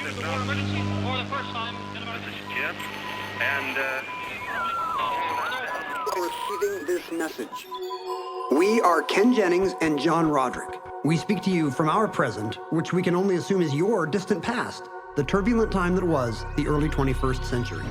emergency for the first time in about... This is Jim, and, Receiving this message. We are Ken Jennings and John Roderick. We speak to you from our present, which we can only assume is your distant past, the turbulent time that was the early 21st century.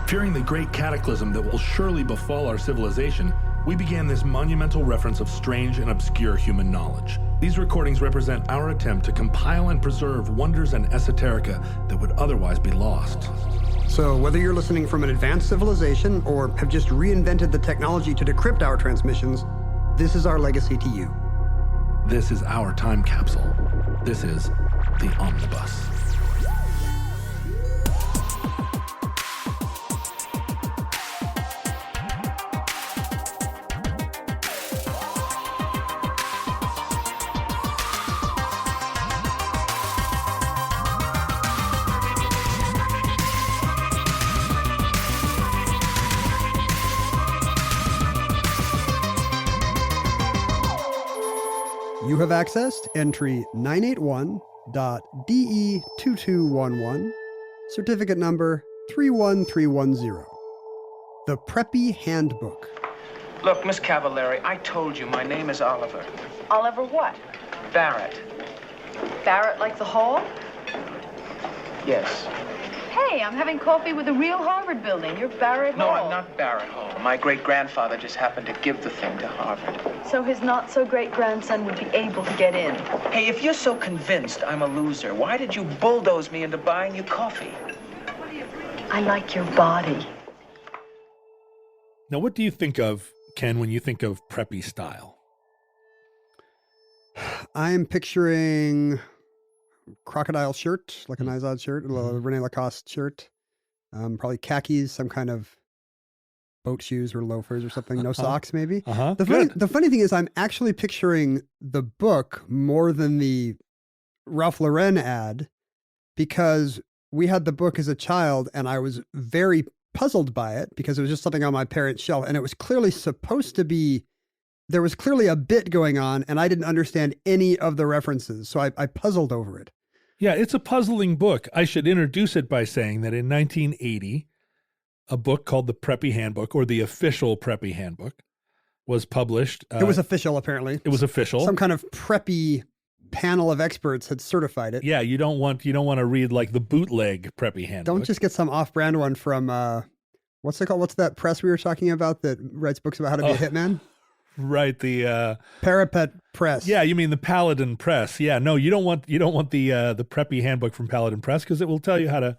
Fearing the great cataclysm that will surely befall our civilization, we began this monumental reference of strange and obscure human knowledge. These recordings represent our attempt to compile and preserve wonders and esoterica that would otherwise be lost. So whether you're listening from an advanced civilization or have just reinvented the technology to decrypt our transmissions, this is our legacy to you. This is our time capsule. This is the Omnibus. You have accessed entry 981.DE2211, certificate number 31310. The Preppy Handbook. Look, Miss Cavallari, I told you my name is Oliver. Oliver what? Barrett. Barrett like the hall? Yes. Hey, I'm having coffee with the real Harvard building. You're Barrett No, Hall. I'm not Barrett Hall. My great-grandfather just happened to give the thing to Harvard. So his not-so-great-grandson would be able to get in. Hey, if you're so convinced I'm a loser, why did you bulldoze me into buying you coffee? I like your body. Now, what do you think of, Ken, when you think of preppy style? I'm picturing crocodile shirt, like a Izod shirt, a Rene Lacoste shirt, probably khakis, some kind of boat shoes or loafers or something. No socks, maybe. The funny thing is I'm actually picturing the book more than the Ralph Lauren ad, because we had the book as a child and I was very puzzled by it because it was just something on my parents' shelf and it was clearly supposed to be, there was clearly a bit going on and I didn't understand any of the references. So I puzzled over it. Yeah, it's a puzzling book. I should introduce it by saying that in 1980, a book called the Preppy Handbook, or the official Preppy Handbook, was published. It was official, apparently. It was official. Some kind of preppy panel of experts had certified it. Yeah, you don't want to read like the bootleg Preppy Handbook. Don't just get some off-brand one from what's it called? What's that press we were talking about that writes books about how to be a hitman? Right, the Parapet Press. Yeah, you mean the Paladin Press. Yeah, no, you don't want the Preppy Handbook from Paladin Press because it will tell you how to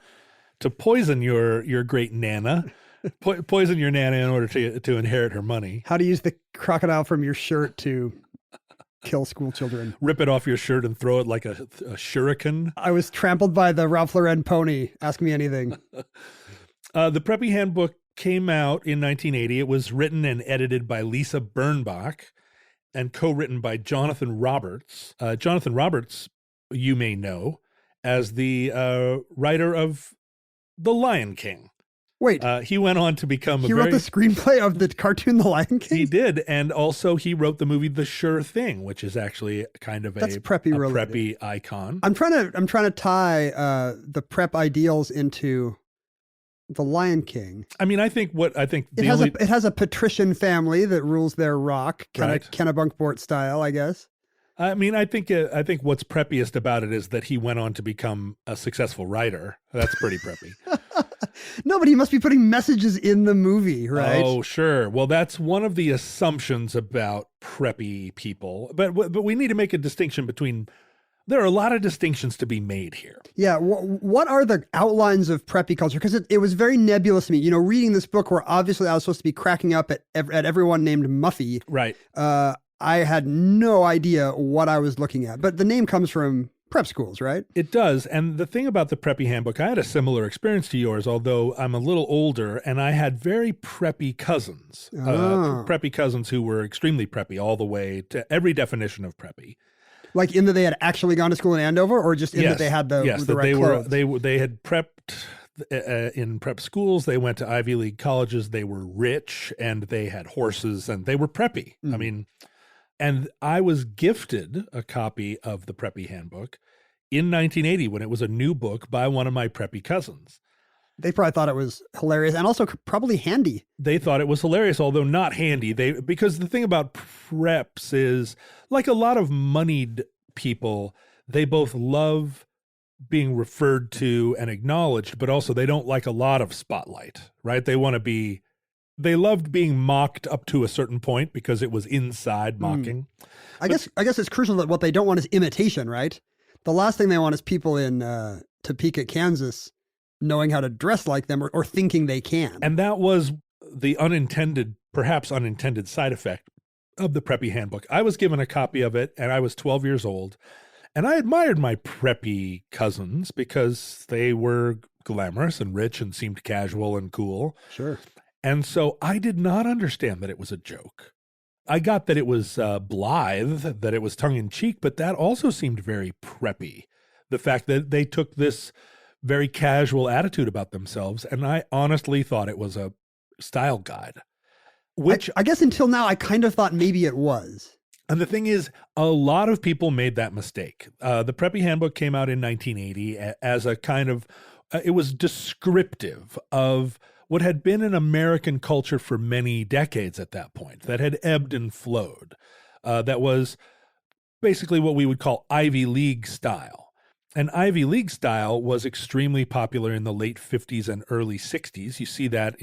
poison your great nana, poison your nana in order to inherit her money. How to use the crocodile from your shirt to kill school children. Rip it off your shirt and throw it like a shuriken. I was trampled by the Ralph Lauren pony. Ask me anything. The Preppy Handbook came out in 1980. It was written and edited by Lisa Birnbach and co-written by Jonathan Roberts. Jonathan Roberts, you may know, as the writer of The Lion King. Wait. He went on to become He wrote the screenplay of the cartoon The Lion King? He did, and also he wrote the movie The Sure Thing, which is actually kind of That's a preppy icon. I'm trying to tie the prep ideals into The Lion King. I mean, I think it has a patrician family that rules their rock, kind of Kennebunkport style, I guess. I mean, I think what's preppiest about it is that he went on to become a successful writer. That's pretty preppy. No, but he must be putting messages in the movie, right? Oh, sure. Well, that's one of the assumptions about preppy people. But we need to make a distinction between. There are a lot of distinctions to be made here. Yeah. What are the outlines of preppy culture? Because it was very nebulous to me. You know, reading this book where obviously I was supposed to be cracking up at everyone named Muffy. Right. I had no idea what I was looking at. But the name comes from prep schools, right? It does. And the thing about the Preppy Handbook, I had a similar experience to yours, although I'm a little older, and I had very preppy cousins. Preppy cousins who were extremely preppy all the way to every definition of preppy. Like in that they had actually gone to school in Andover, or just in that they had the right clothes? They had prepped in prep schools. They went to Ivy League colleges. They were rich and they had horses and they were preppy. I mean, and I was gifted a copy of the Preppy Handbook in 1980 when it was a new book by one of my preppy cousins. They probably thought it was hilarious and also probably handy. They thought it was hilarious, although not handy. Because the thing about preps is, like a lot of moneyed people, they both love being referred to and acknowledged, but also they don't like a lot of spotlight, right? They loved being mocked up to a certain point because it was inside mocking. I guess it's crucial that what they don't want is imitation, right? The last thing they want is people in Topeka, Kansas, knowing how to dress like them or thinking they can. And that was the perhaps unintended side effect of the Preppy Handbook. I was given a copy of it and I was 12 years old, and I admired my preppy cousins because they were glamorous and rich and seemed casual and cool. Sure. And so I did not understand that it was a joke. I got that it was blithe, that it was tongue-in-cheek, but that also seemed very preppy. The fact that they took this very casual attitude about themselves, and I honestly thought it was a style guide. Which I guess until now, I kind of thought maybe it was. And the thing is, a lot of people made that mistake. The Preppy Handbook came out in 1980 as a kind of, it was descriptive of what had been an American culture for many decades at that point, that had ebbed and flowed. That was basically what we would call Ivy League style. And Ivy League style was extremely popular in the late 50s and early 60s. You see that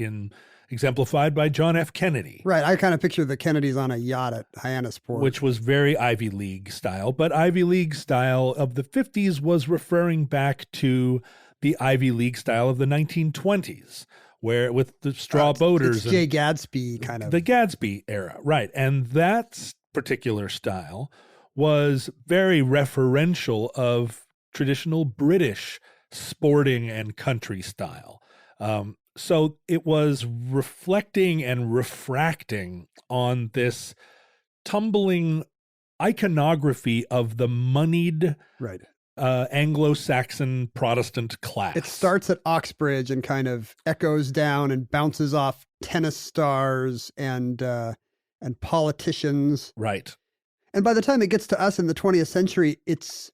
exemplified by John F. Kennedy. Right. I kind of picture the Kennedys on a yacht at Hyannis Port. Which was very Ivy League style. But Ivy League style of the 50s was referring back to the Ivy League style of the 1920s, where with the straw boaters. It's Jay Gadsby kind of. The Gadsby era, right. And that particular style was very referential of traditional British sporting and country style. So it was reflecting and refracting on this tumbling iconography of the moneyed right. Anglo-Saxon Protestant class. It starts at Oxbridge and kind of echoes down and bounces off tennis stars and politicians. Right. And by the time it gets to us in the 20th century, it's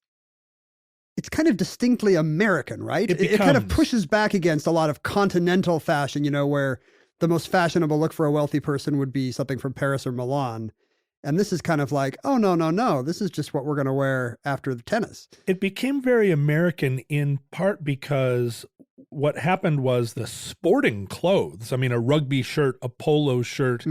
kind of distinctly American, right? It kind of pushes back against a lot of continental fashion, where the most fashionable look for a wealthy person would be something from Paris or Milan. And this is kind of like, oh, no. This is just what we're going to wear after the tennis. It became very American in part because what happened was the sporting clothes, I mean, a rugby shirt, a polo shirt,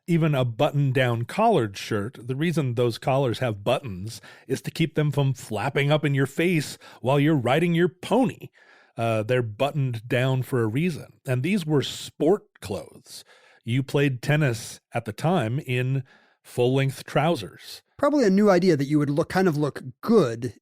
even a button-down collared shirt. The reason those collars have buttons is to keep them from flapping up in your face while you're riding your pony. They're buttoned down for a reason. And these were sport clothes. You played tennis at the time in full-length trousers. Probably a new idea that you would look good,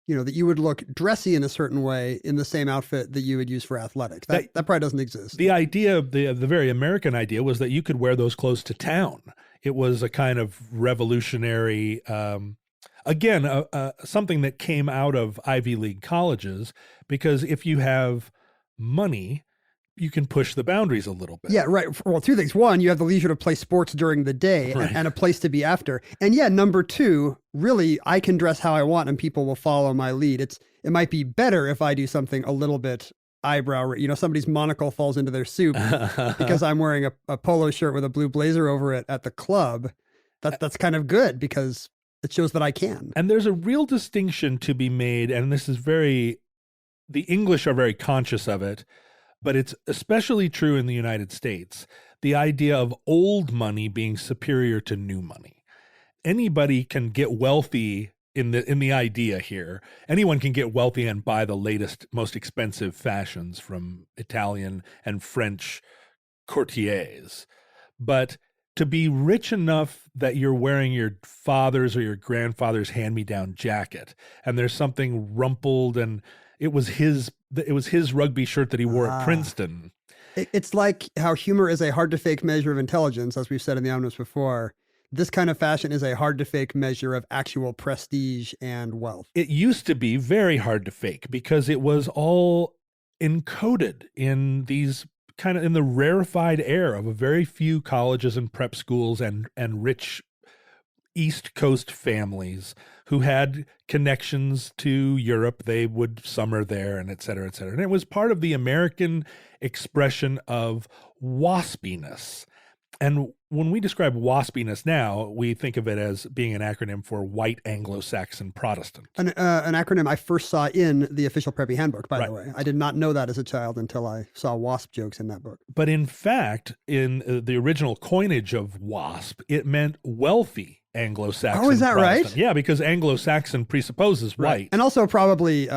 that you would look dressy in a certain way in the same outfit that you would use for athletics. That probably doesn't exist. The idea, the very American idea, was that you could wear those clothes to town. It was a kind of revolutionary, something that came out of Ivy League colleges, because if you have money, you can push the boundaries a little bit. Yeah, right. Well, two things. One, you have the leisure to play sports during the day right. and a place to be after. And yeah, number two, really, I can dress how I want and people will follow my lead. It might be better if I do something a little bit eyebrow, somebody's monocle falls into their soup because I'm wearing a polo shirt with a blue blazer over it at the club. That's kind of good because it shows that I can. And there's a real distinction to be made, and this is the English are very conscious of it, but it's especially true in the United States, the idea of old money being superior to new money. Anybody can get wealthy in the idea here. Anyone can get wealthy and buy the latest, most expensive fashions from Italian and French courtiers. But to be rich enough that you're wearing your father's or your grandfather's hand-me-down jacket, and there's something rumpled, and it was his rugby shirt that he wore at Princeton. It's like how humor is a hard-to-fake measure of intelligence, as we've said in the Omnibus before. This kind of fashion is a hard-to-fake measure of actual prestige and wealth. It used to be very hard to fake because it was all encoded in these kind of in the rarefied air of a very few colleges and prep schools and rich East Coast families who had connections to Europe. They would summer there and et cetera, et cetera. And it was part of the American expression of waspiness. And when we describe waspiness now, we think of it as being an acronym for white Anglo-Saxon Protestant. An acronym I first saw in the official Preppy Handbook, by Right. the way. I did not know that as a child until I saw WASP jokes in that book. But in fact, in the original coinage of WASP, it meant wealthy Anglo-Saxon Oh, is that right? Protestant. Yeah, because Anglo-Saxon presupposes white. And also probably,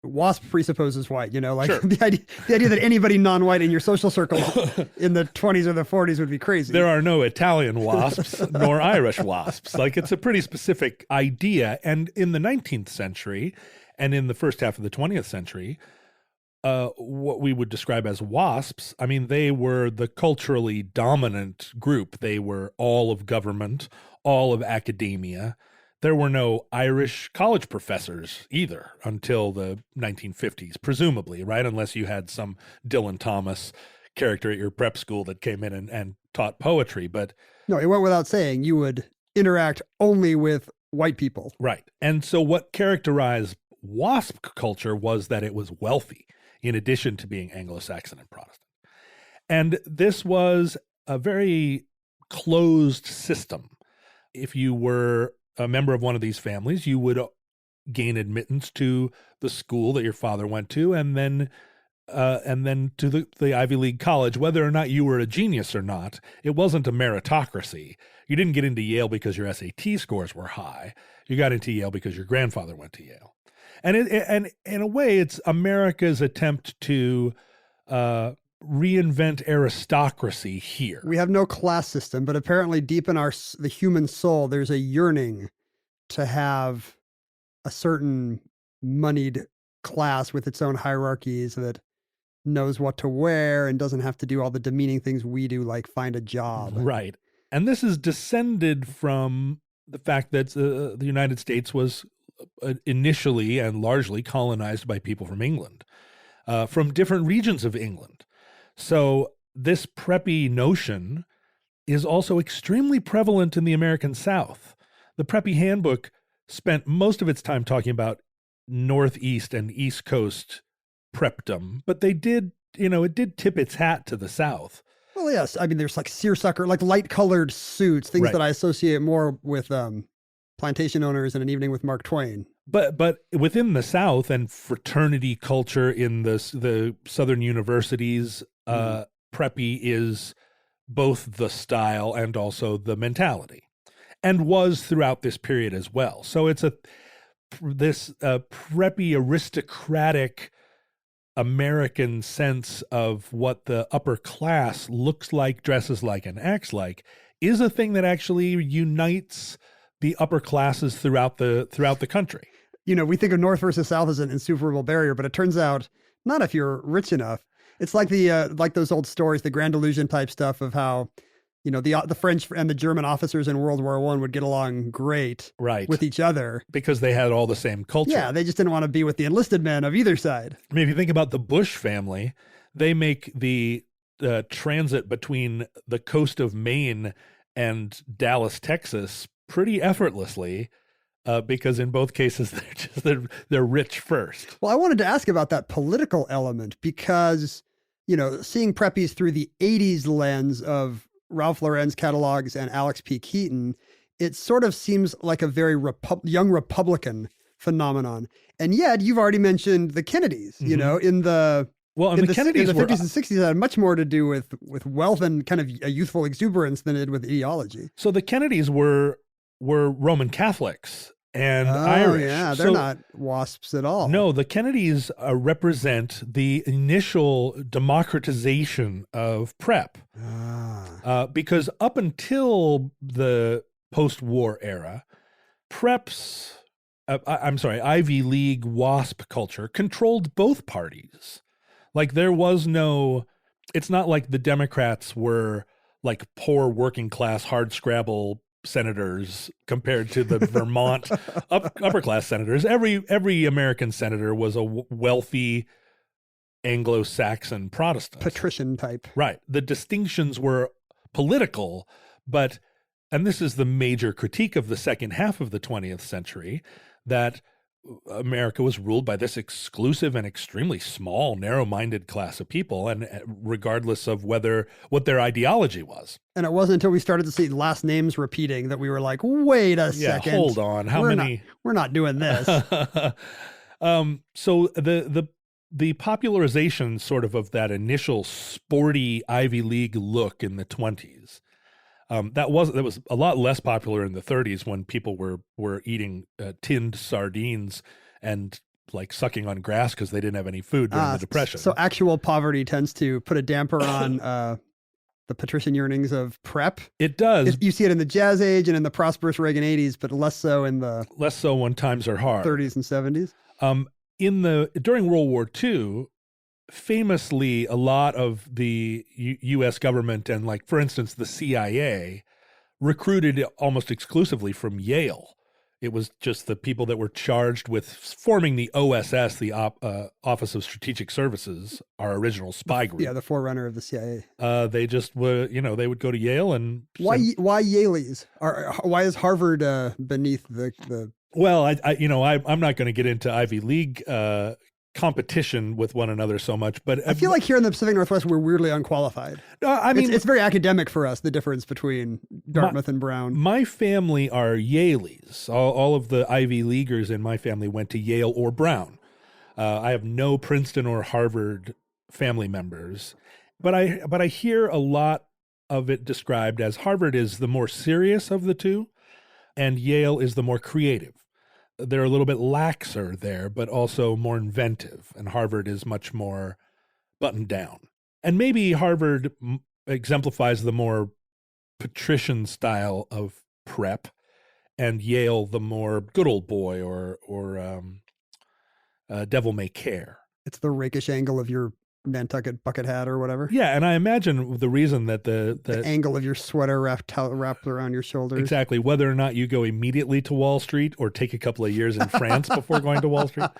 WASP presupposes white, like Sure. the idea that anybody non-white in your social circle in the 20s or the 40s would be crazy. There are no Italian wasps nor Irish wasps. Like, it's a pretty specific idea. And in the 19th century and in the first half of the 20th century, what we would describe as wasps, I mean, they were the culturally dominant group. They were all of government, all of academia. There were no Irish college professors either until the 1950s, presumably, right? Unless you had some Dylan Thomas character at your prep school that came in and taught poetry. But no, it went without saying you would interact only with white people. right. And so what characterized WASP culture was that it was wealthy, in addition to being Anglo-Saxon and Protestant. And this was a very closed system. If you were a member of one of these families, you would gain admittance to the school that your father went to, and then to the Ivy League college, whether or not you were a genius or not. It wasn't a meritocracy. You didn't get into Yale because your SAT scores were high. You got into Yale because your grandfather went to Yale. And and in a way, it's America's attempt to reinvent aristocracy here. We have no class system, but apparently deep in the human soul, there's a yearning to have a certain moneyed class with its own hierarchies that knows what to wear and doesn't have to do all the demeaning things we do, like find a job. Right. And this is descended from the fact that the United States was initially and largely colonized by people from England, from different regions of England. So this preppy notion is also extremely prevalent in the American South. The Preppy Handbook spent most of its time talking about Northeast and East Coast prepdom, but it did tip its hat to the South. Well, yes. I mean, there's like seersucker, like light colored suits, things Right. that I associate more with plantation owners and An Evening with Mark Twain. But within the South and fraternity culture in the Southern universities, preppy is both the style and also the mentality, and was throughout this period as well. So it's this preppy aristocratic American sense of what the upper class looks like, dresses like, and acts like is a thing that actually unites the upper classes throughout the country. We think of North versus South as an insuperable barrier, but it turns out not if you're rich enough. It's like like those old stories, the Grand Illusion type stuff of how, the French and the German officers in World War I would get along great Right. with each other. Because they had all the same culture. Yeah, they just didn't want to be with the enlisted men of either side. I mean, if you think about the Bush family, they make the transit between the coast of Maine and Dallas, Texas pretty effortlessly, because in both cases they're rich first. Well, I wanted to ask about that political element because, seeing preppies through the 80s lens of Ralph Lauren's catalogs and Alex P. Keaton, it sort of seems like a very young Republican phenomenon. And yet you've already mentioned the Kennedys, in the Kennedys in the were 50s and 60s had much more to do with wealth and kind of a youthful exuberance than it did with ideology. So the Kennedys were Roman Catholics and Irish. Yeah, they're not WASPs at all. No, the Kennedys represent the initial democratization of prep. Because up until the post-war era, Ivy League WASP culture controlled both parties. Like there was it's not like the Democrats were like poor working class hardscrabble senators compared to the Vermont upper class senators. Every American senator was a wealthy Anglo-Saxon Protestant. Patrician type. Right. The distinctions were political, but and this is the major critique of the second half of the 20th century, that America was ruled by this exclusive and extremely small, narrow-minded class of people, and regardless of what their ideology was. And it wasn't until we started to see last names repeating that we were like, wait a second. Hold on. We're not doing this. So the popularization sort of that initial sporty Ivy League look in the 20s, that was a lot less popular in the 30s when people were eating tinned sardines and like sucking on grass because they didn't have any food during the Depression. So actual poverty tends to put a damper on the patrician yearnings of prep. It does. You see it in the Jazz Age and in the prosperous Reagan 80s, but less so when times are hard. 30s and 70s. During World War II, famously, a lot of the U.S. government and, like, for instance, the CIA recruited almost exclusively from Yale. It was just the people that were charged with forming the OSS, the Office of Strategic Services, our original spy group. Yeah, the forerunner of the CIA. They just were, they would go to Yale and... Why Yaleys? Why is Harvard beneath the... Well, I'm not going to get into Ivy League competition with one another so much, but I feel like here in the Pacific Northwest, we're weirdly unqualified. It's very academic for us, the difference between Dartmouth and Brown. My family are Yaleys. All of the Ivy Leaguers in my family went to Yale or Brown. I have no Princeton or Harvard family members, but I hear a lot of it described as Harvard is the more serious of the two, and Yale is the more creative. They're a little bit laxer there, but also more inventive, and Harvard is much more buttoned down. And maybe Harvard exemplifies the more patrician style of prep, and Yale the more good old boy or devil may care. It's the rakish angle of your Nantucket bucket hat or whatever. Yeah, and I imagine the reason that the angle of your sweater wrapped around your shoulders. Exactly, whether or not you go immediately to Wall Street or take a couple of years in France before going to Wall Street.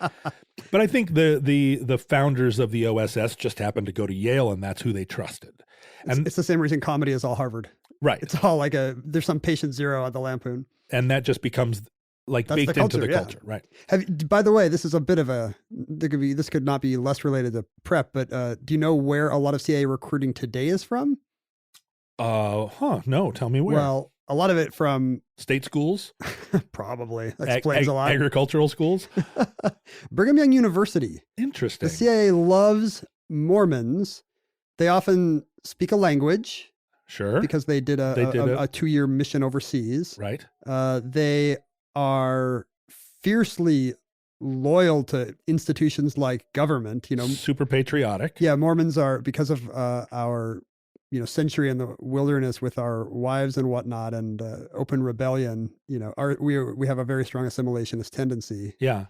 But I think the founders of the OSS just happened to go to Yale, and that's who they trusted. And it's the same reason comedy is all Harvard. Right. It's all like there's some patient zero at the Lampoon. And that just becomes like That's baked into the culture, right? By the way, this is a bit of this could not be less related to prep, but do you know where a lot of CIA recruiting today is from? No, tell me where. Well, a lot of it from state schools, probably. That explains a lot. Agricultural schools, Brigham Young University. Interesting. The CIA loves Mormons. They often speak a language. Sure. Because they did a 2-year mission overseas. Right. They are fiercely loyal to institutions like government, super patriotic. Yeah. Mormons are, because of our, century in the wilderness with our wives and whatnot and open rebellion, we have a very strong assimilationist tendency. Yeah.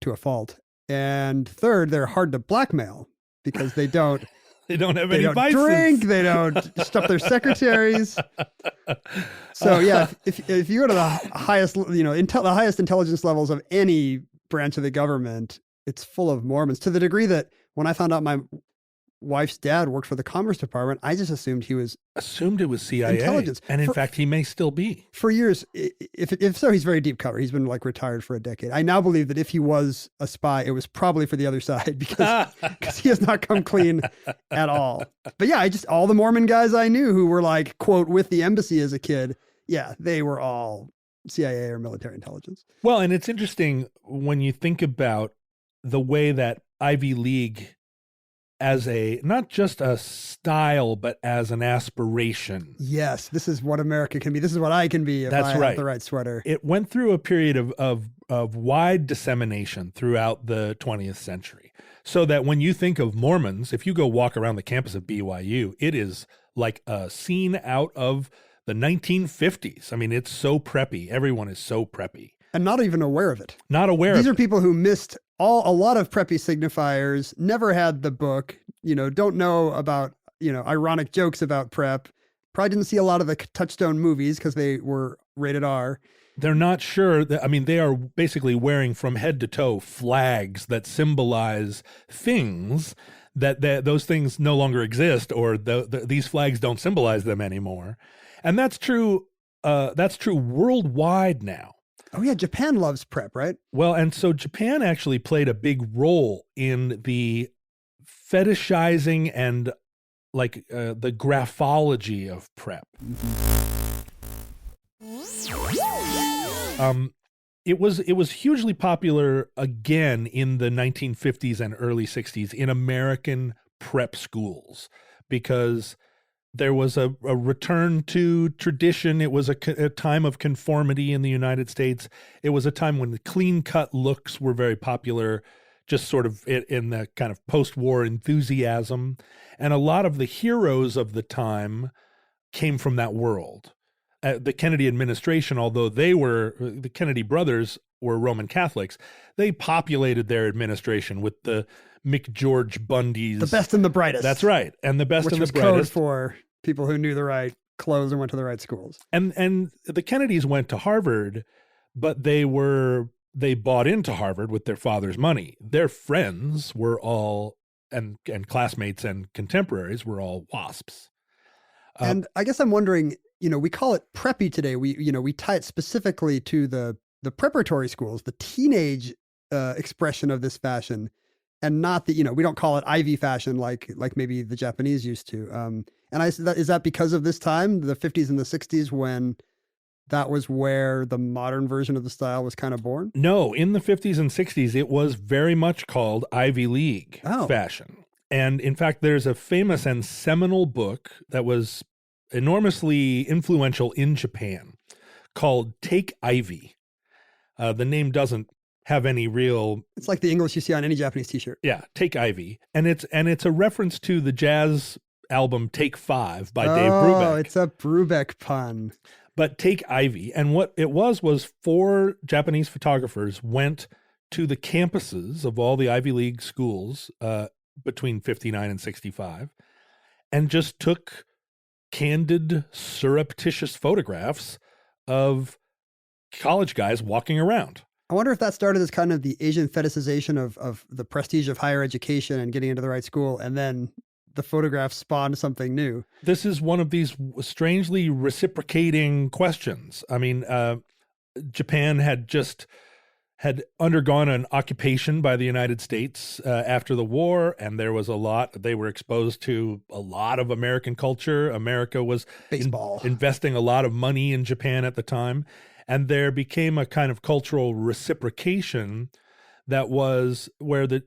To a fault. And third, they're hard to blackmail because they don't. They don't have any vices. They don't drink. They don't stuff their secretaries. So yeah, if you go to the highest, the highest intelligence levels of any branch of the government, it's full of Mormons. To the degree that when I found out my wife's dad worked for the Commerce Department, I just assumed it was CIA intelligence, and in fact, he may still be for years. If so, he's very deep cover. He's been like retired for a decade. I now believe that if he was a spy, it was probably for the other side because he has not come clean at all. But yeah, all the Mormon guys I knew who were like, quote, with the embassy as a kid. Yeah, they were all CIA or military intelligence. Well, and it's interesting when you think about the way that Ivy League, as not just a style, but as an aspiration. Yes, this is what America can be. This is what I can be if I have the right sweater. It went through a period of wide dissemination throughout the 20th century. So that when you think of Mormons, if you go walk around the campus of BYU, it is like a scene out of the 1950s. I mean, it's so preppy. Everyone is so preppy. And not even aware of it. Not aware of it. These are people who missed a lot of preppy signifiers, never had the book, don't know about, ironic jokes about prep, probably didn't see a lot of the Touchstone movies because they were rated R. They're not sure they are basically wearing from head to toe flags that symbolize things that those things no longer exist, or these flags don't symbolize them anymore. And that's true That's true worldwide now. Oh yeah, Japan loves prep, right? Well, and so Japan actually played a big role in the fetishizing and like the graphology of prep. It was hugely popular again in the 1950s and early 60s in American prep schools because there was a return to tradition. It was a time of conformity in the United States. It was a time when the clean-cut looks were very popular, just sort of in the kind of post-war enthusiasm. And a lot of the heroes of the time came from that world. The Kennedy administration, although the Kennedy brothers were Roman Catholics, they populated their administration with the McGeorge Bundys. The best and the brightest. That's right. And the best and the brightest. Which was code for people who knew the right clothes and went to the right schools. And the Kennedys went to Harvard, but they bought into Harvard with their father's money. Their friends were all, and classmates and contemporaries were all WASPs. And I guess I'm wondering, we call it preppy today. We tie it specifically to the preparatory schools, the teenage expression of this fashion, and not the, we don't call it Ivy fashion like maybe the Japanese used to. And is that because of this time, the 50s and the 60s, when that was where the modern version of the style was kind of born? No, in the 50s and 60s, it was very much called Ivy League fashion. And in fact, there's a famous and seminal book that was enormously influential in Japan called Take Ivy. The name doesn't have any real... It's like the English you see on any Japanese t-shirt. Yeah, Take Ivy. And it's a reference to the jazz album Take 5 by Dave Brubeck. Oh, it's a Brubeck pun. But Take Ivy. And what it was 4 Japanese photographers went to the campuses of all the Ivy League schools between 59 and 65 and just took candid, surreptitious photographs of college guys walking around. I wonder if that started as kind of the Asian fetishization of the prestige of higher education and getting into the right school, and then the photographs spawned something new. This is one of these strangely reciprocating questions. I mean, Japan had undergone an occupation by the United States after the war, and they were exposed to a lot of American culture. America was baseball investing a lot of money in Japan at the time. And there became a kind of cultural reciprocation that was where the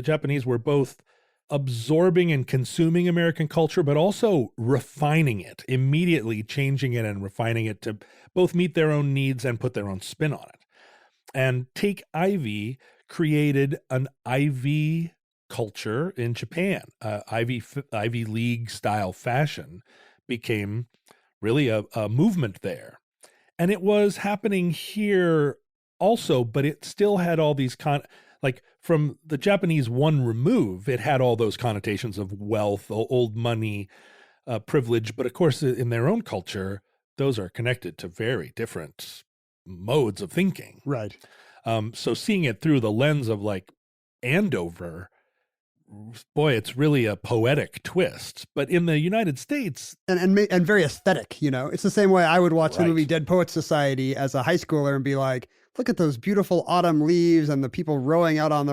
Japanese were both absorbing and consuming American culture, but also refining it, immediately changing it and refining it to both meet their own needs and put their own spin on it. And Take Ivy created an Ivy culture in Japan. Ivy League style fashion became really a movement there. And it was happening here also, but it still had all these like from the Japanese one remove, it had all those connotations of wealth, old money, privilege. But of course, in their own culture, those are connected to very different modes of thinking. Right. So seeing it through the lens of like Andover, boy, it's really a poetic twist. But in the United States, and very aesthetic, it's the same way I would watch the movie Dead Poets Society as a high schooler and be like, look at those beautiful autumn leaves and the people rowing out on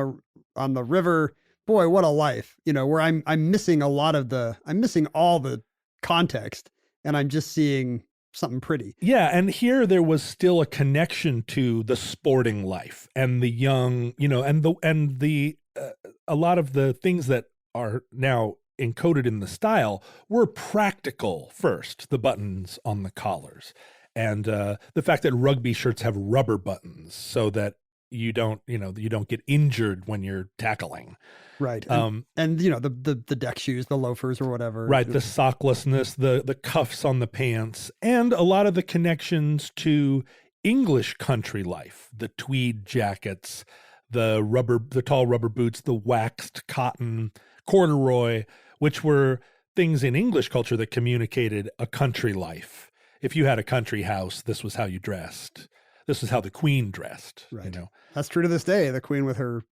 the river. Boy, what a life, where I'm missing all the context, and I'm just seeing something pretty. Yeah. And here there was still a connection to the sporting life and the young, and the a lot of the things that are now encoded in the style were practical first, the buttons on the collars, and the fact that rugby shirts have rubber buttons so that you don't get injured when you're tackling. Right. And the deck shoes, the loafers or whatever. Right. The socklessness, the cuffs on the pants, and a lot of the connections to English country life, the tweed jackets, the tall rubber boots, the waxed cotton, corduroy, which were things in English culture that communicated a country life. If you had a country house, this was how you dressed. This was how the Queen dressed. Right. That's true to this day. The Queen with her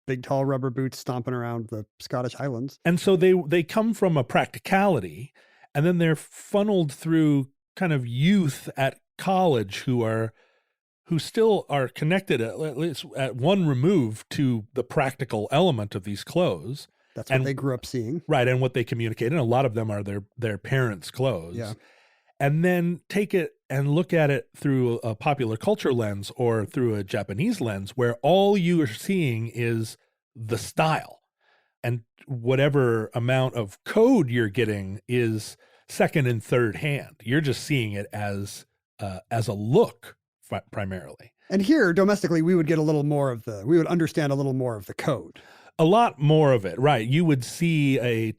big, tall rubber boots stomping around the Scottish Highlands. And so they come from a practicality, and then they're funneled through kind of youth at college who still are connected at least at one remove to the practical element of these clothes. That's what they grew up seeing. Right, and what they communicate. And a lot of them are their parents' clothes. Yeah. And then take it and look at it through a popular culture lens or through a Japanese lens, where all you are seeing is the style. And whatever amount of code you're getting is second and third hand. You're just seeing it as a look primarily. And here, domestically, we would get we would understand a little more of the code. A lot more of it, right? You would see a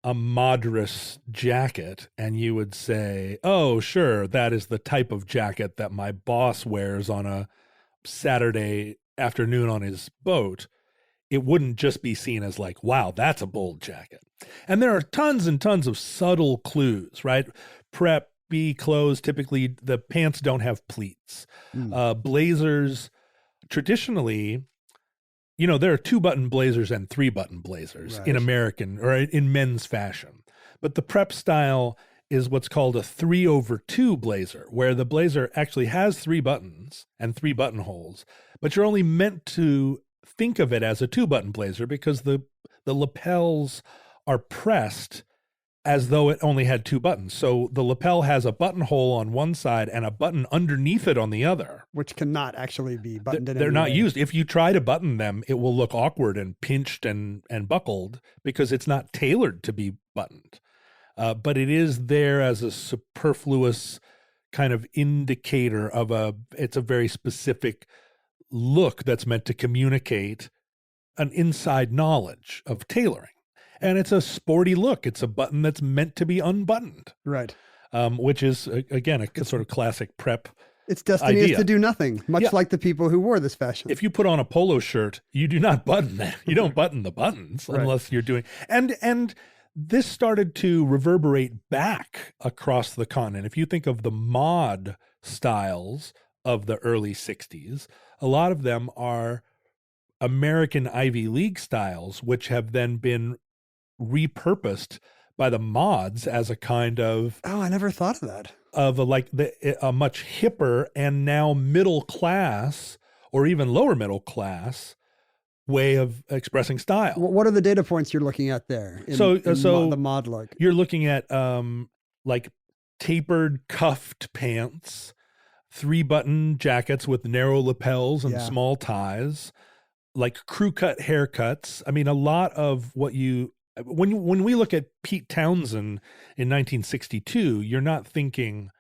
Madras jacket, and you would say, "Oh, sure, that is the type of jacket that my boss wears on a Saturday afternoon on his boat." It wouldn't just be seen as like, "Wow, that's a bold jacket." And there are tons and tons of subtle clues, right? Preppy clothes, typically the pants don't have pleats. Blazers, traditionally, there are 2-button blazers and 3-button blazers in American or in men's fashion. But the prep style is what's called a 3/2 blazer, where the blazer actually has 3 buttons and 3 buttonholes, but you're only meant to think of it as a 2-button blazer because the lapels are pressed as though it only had 2 buttons. So the lapel has a buttonhole on one side and a button underneath it on the other. Which cannot actually be buttoned in They're any not way. used. If you try to button them, it will look awkward and pinched and buckled because it's not tailored to be buttoned. But it is there as a superfluous kind of indicator of it's a very specific look that's meant to communicate an inside knowledge of tailoring. And it's a sporty look. It's a button that's meant to be unbuttoned. Right. Which is, again, a sort of classic prep Its destiny idea. is to do nothing, much like the people who wore this fashion. If you put on a polo shirt, you do not button that. You don't button the buttons unless you're doing... And this started to reverberate back across the continent. If you think of the mod styles of the early 60s, a lot of them are American Ivy League styles, which have then been repurposed by the mods as a kind of... Oh, I never thought of that. Of a much hipper and now middle class or even lower middle class way of expressing style. What are the data points you're looking at there? So the mod look. You're looking at like tapered cuffed pants, 3-button jackets with narrow lapels and small ties, like crew cut haircuts. I mean, a lot of what when we look at Pete Townsend in 1962, you're not making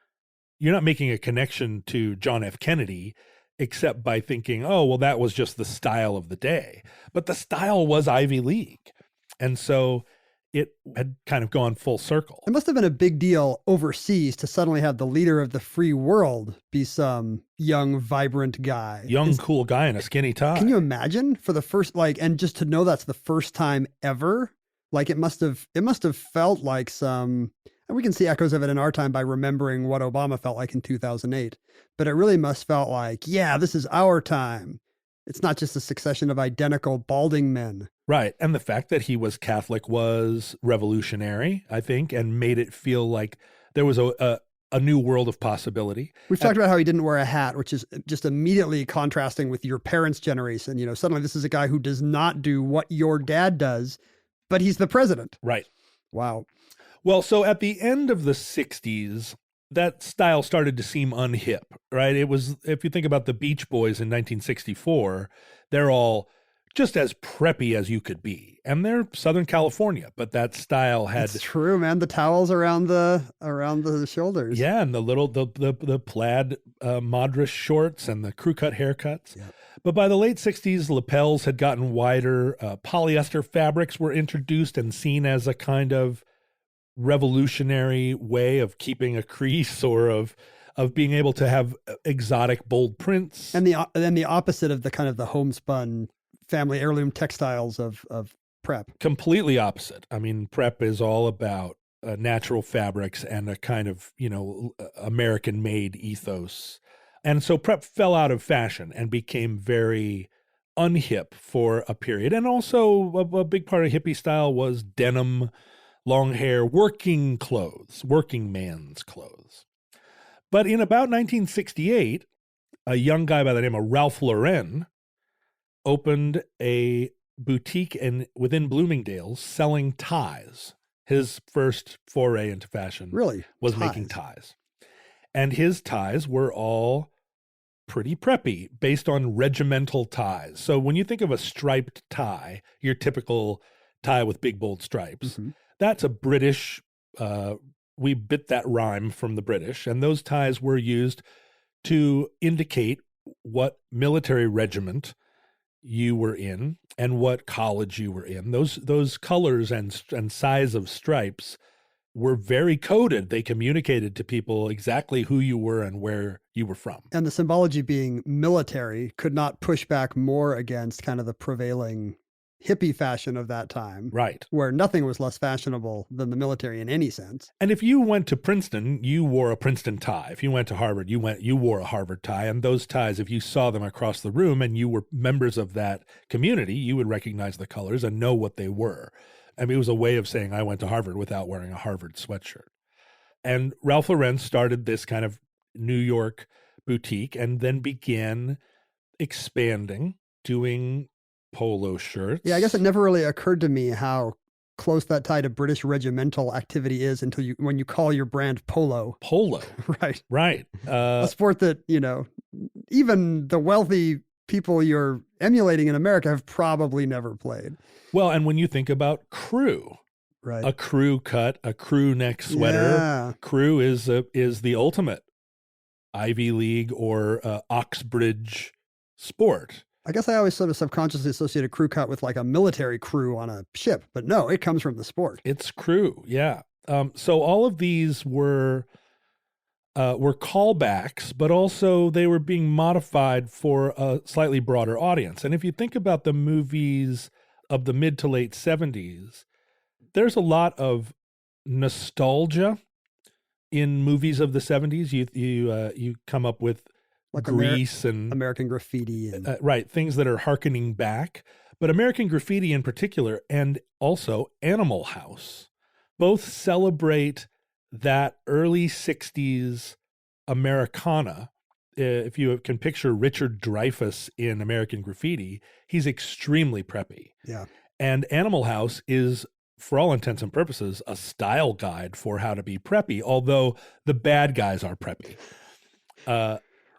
a connection to John F. Kennedy, except by thinking, oh, well, that was just the style of the day. But the style was Ivy League. And so it had kind of gone full circle. It must have been a big deal overseas to suddenly have the leader of the free world be some young, vibrant guy. Cool guy in a skinny tie. Can you imagine for the first, and just to know that's the first time ever? Like it must have felt like and we can see echoes of it in our time by remembering what Obama felt like in 2008. But it really must felt like, yeah, this is our time. It's not just a succession of identical balding men. Right. And the fact that he was Catholic was revolutionary, I think, and made it feel like there was a new world of possibility. We've talked about how he didn't wear a hat, which is just immediately contrasting with your parents' generation. Suddenly this is a guy who does not do what your dad does, but he's the president. Right. Wow. Well, so at the end of the 60s, that style started to seem unhip, right? It was, if you think about the Beach Boys in 1964, they're all just as preppy as you could be. And they're Southern California, but that style had... It's true, man. The towels around the shoulders. Yeah, and the plaid Madras shorts and the crew cut haircuts. Yep. But by the late 60s, lapels had gotten wider. Polyester fabrics were introduced and seen as a kind of revolutionary way of keeping a crease or of being able to have exotic, bold prints. And the opposite of the kind of the homespun family heirloom textiles of prep. Completely opposite. I mean, prep is all about natural fabrics and a kind of, American-made ethos. And so prep fell out of fashion and became very unhip for a period. And also a big part of hippie style was denim, long hair, working man's clothes. But in about 1968, a young guy by the name of Ralph Lauren opened a boutique within Bloomingdale's selling ties. His first foray into fashion was making ties. And his ties were all pretty preppy, based on regimental ties. So when you think of a striped tie, your typical tie with big, bold stripes, that's a British, we bit that rhyme from the British, and those ties were used to indicate what military regiment you were in and what college you were in. Those colors and size of stripes were very coded. They communicated to people exactly who you were and where you were from. And the symbology being military could not push back more against kind of the prevailing hippie fashion of that time. Right. Where nothing was less fashionable than the military in any sense. And if you went to Princeton, you wore a Princeton tie. If you went to Harvard, you wore a Harvard tie. And those ties, if you saw them across the room and you were members of that community, you would recognize the colors and know what they were. I mean, it was a way of saying I went to Harvard without wearing a Harvard sweatshirt. And Ralph Lauren started this kind of New York boutique and then began expanding, doing polo shirts. Yeah, I guess it never really occurred to me how close that tie to British regimental activity is until when you call your brand polo. Polo. Right. A a sport that, even the wealthy people you're emulating in America have probably never played. Well, and when you think about crew, right, a crew cut, a crew neck sweater, crew is the ultimate Ivy League or Oxbridge sport. I guess I always sort of subconsciously associate a crew cut with like a military crew on a ship, but no, it comes from the sport. It's crew, yeah. So all of these were callbacks, but also they were being modified for a slightly broader audience. And if you think about the movies of the mid to late 70s, there's a lot of nostalgia in movies of the 70s. You come up with like Grease and American Graffiti and right, things that are hearkening back. But American Graffiti in particular, and also Animal House, both celebrate that early 60s Americana. If you can picture Richard Dreyfuss in American Graffiti, he's extremely preppy. Yeah. And Animal House is, for all intents and purposes, a style guide for how to be preppy, although the bad guys are preppy.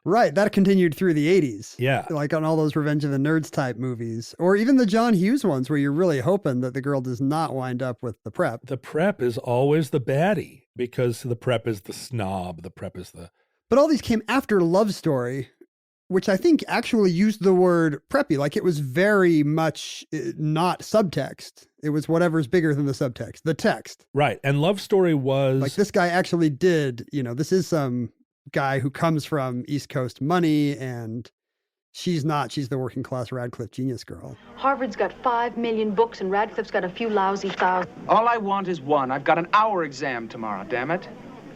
Right. That continued through the 80s. Yeah. Like on all those Revenge of the Nerds type movies, or even the John Hughes ones where you're really hoping that the girl does not wind up with the prep. The prep is always the baddie because the prep is the snob. The prep is the... But all these came after Love Story, which I think actually used the word preppy. Like it was very much not subtext. It was whatever's bigger than the subtext, the text. Right. And Love Story was... Like this guy actually did, this is some guy who comes from East Coast money and she's not. She's the working class Radcliffe genius girl. Harvard's got 5 million books and Radcliffe's got a few lousy thousand. All I want is one. I've got an hour exam tomorrow, damn it.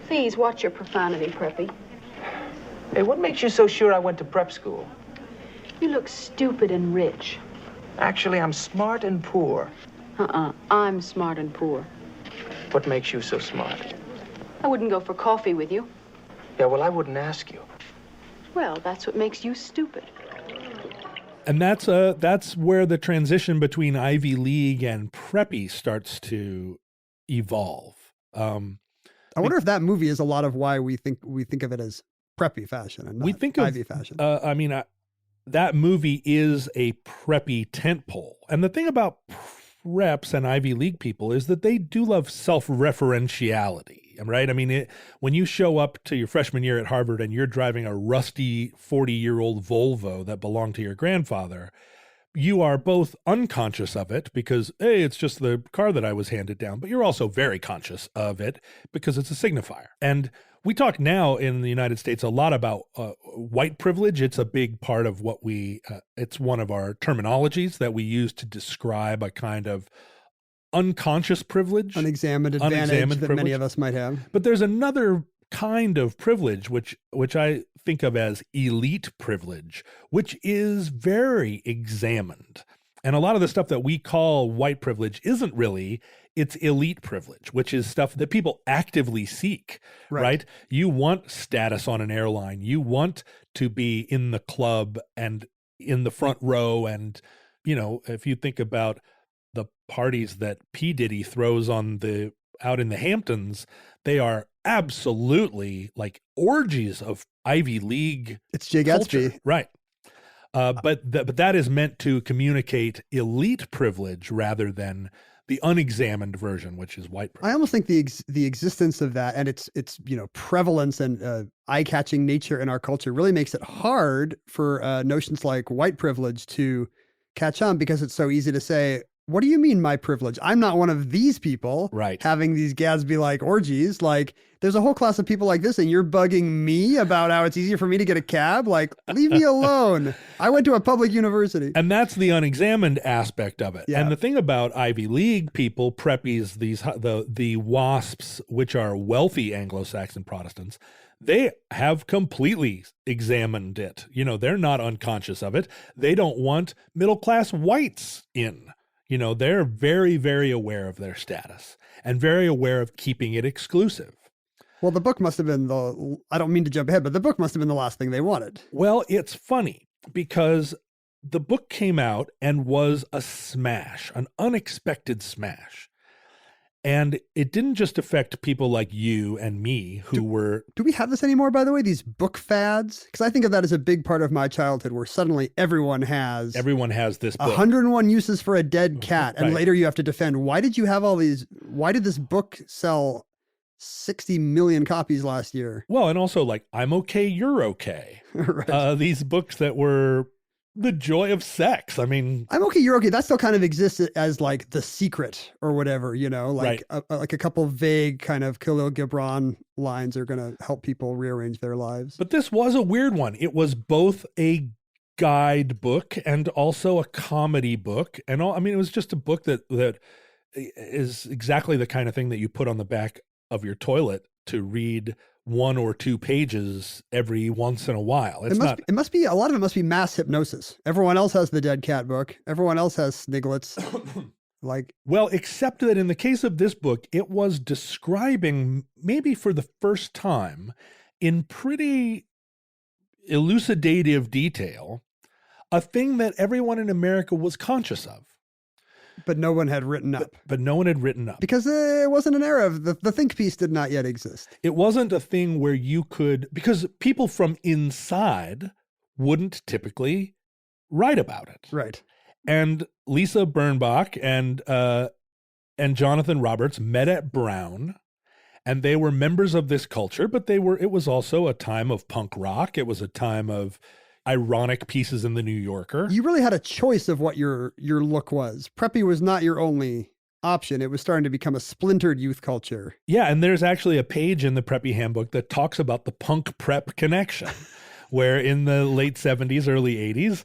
Please watch your profanity, Preppy. Hey, what makes you so sure I went to prep school? You look stupid and rich. Actually, I'm smart and poor. I'm smart and poor. What makes you so smart? I wouldn't go for coffee with you. Yeah, well, I wouldn't ask you. Well, that's what makes you stupid. And that's where the transition between Ivy League and preppy starts to evolve. I wonder if that movie is a lot of why we think of it as preppy fashion and not we think Ivy of, fashion. That movie is a preppy tentpole. And the thing about preps and Ivy League people is that they do love self-referentiality, right? I mean, when you show up to your freshman year at Harvard and you're driving a rusty 40-year-old Volvo that belonged to your grandfather, you are both unconscious of it because, hey, it's just the car that I was handed down, but you're also very conscious of it because it's a signifier. And we talk now in the United States a lot about white privilege. It's a big part of what it's one of our terminologies that we use to describe a kind of unconscious privilege. Unexamined advantage that many of us might have. But there's another kind of privilege, which I think of as elite privilege, which is very examined. And a lot of the stuff that we call white privilege isn't really, it's elite privilege, which is stuff that people actively seek, right? You want status on an airline. You want to be in the club and in the front row. And, you know, if you think about the parties that P. Diddy throws out in the Hamptons, they are absolutely like orgies of Ivy League. It's Jay culture. Gatsby. Right. But that is meant to communicate elite privilege rather than the unexamined version, which is white privilege. I almost think the existence of that and its prevalence and eye-catching nature in our culture really makes it hard for notions like white privilege to catch on, because it's so easy to say, what do you mean my privilege? I'm not one of these people having these Gatsby-like orgies. Like, there's a whole class of people like this, and you're bugging me about how it's easier for me to get a cab? Like, leave me alone. I went to a public university. And that's the unexamined aspect of it. Yeah. And the thing about Ivy League people, preppies, the WASPs, which are wealthy Anglo-Saxon Protestants, they have completely examined it. You know, they're not unconscious of it. They don't want middle-class whites in. You know, they're very, very aware of their status and very aware of keeping it exclusive. Well, the book must have been I don't mean to jump ahead, but the book must have been the last thing they wanted. Well, it's funny because the book came out and was a smash, an unexpected smash. And it didn't just affect people like you and me who were... Do we have this anymore, by the way, these book fads? Because I think of that as a big part of my childhood, where suddenly everyone has this book. 101 uses for a dead cat. And later you have to defend, why did you have all these? Why did this book sell 60 million copies last year? Well, and also like, I'm okay, you're okay. Right. These books that were... the joy of sex. I mean, I'm okay, you're okay. That still kind of exists as like The Secret or whatever, you know, like like a couple vague kind of Khalil Gibran lines are going to help people rearrange their lives. But this was a weird one. It was both a guidebook and also a comedy book. And all, I mean, it was just a book that is exactly the kind of thing that you put on the back of your toilet to read 1 or 2 pages every once in a while. It must be a lot of it must be mass hypnosis. Everyone else has the Dead Cat book. Everyone else has Sniglets. Well, except that in the case of this book, it was describing, maybe for the first time, in pretty elucidative detail, a thing that everyone in America was conscious of. But no one had written up. But no one had written up. Because it wasn't an era of the think piece did not yet exist. It wasn't a thing where you could, because people from inside wouldn't typically write about it. Right. And Lisa Birnbach and Jonathan Roberts met at Brown, and they were members of this culture, but it was also a time of punk rock. It was a time of ironic pieces in the New Yorker. You really had a choice of what your look was. Preppy was not your only option. It was starting to become a splintered youth culture. Yeah, and there's actually a page in the Preppy Handbook that talks about the punk prep connection, where in the late 70s, early 80s,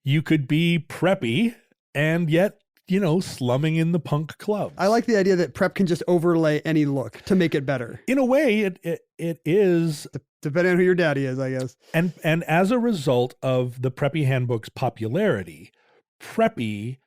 you could be preppy and yet, you know, slumming in the punk clubs. I like the idea that prep can just overlay any look to make it better. In a way, it is... Depending on who your daddy is, I guess. And as a result of the Preppy Handbook's popularity, Preppy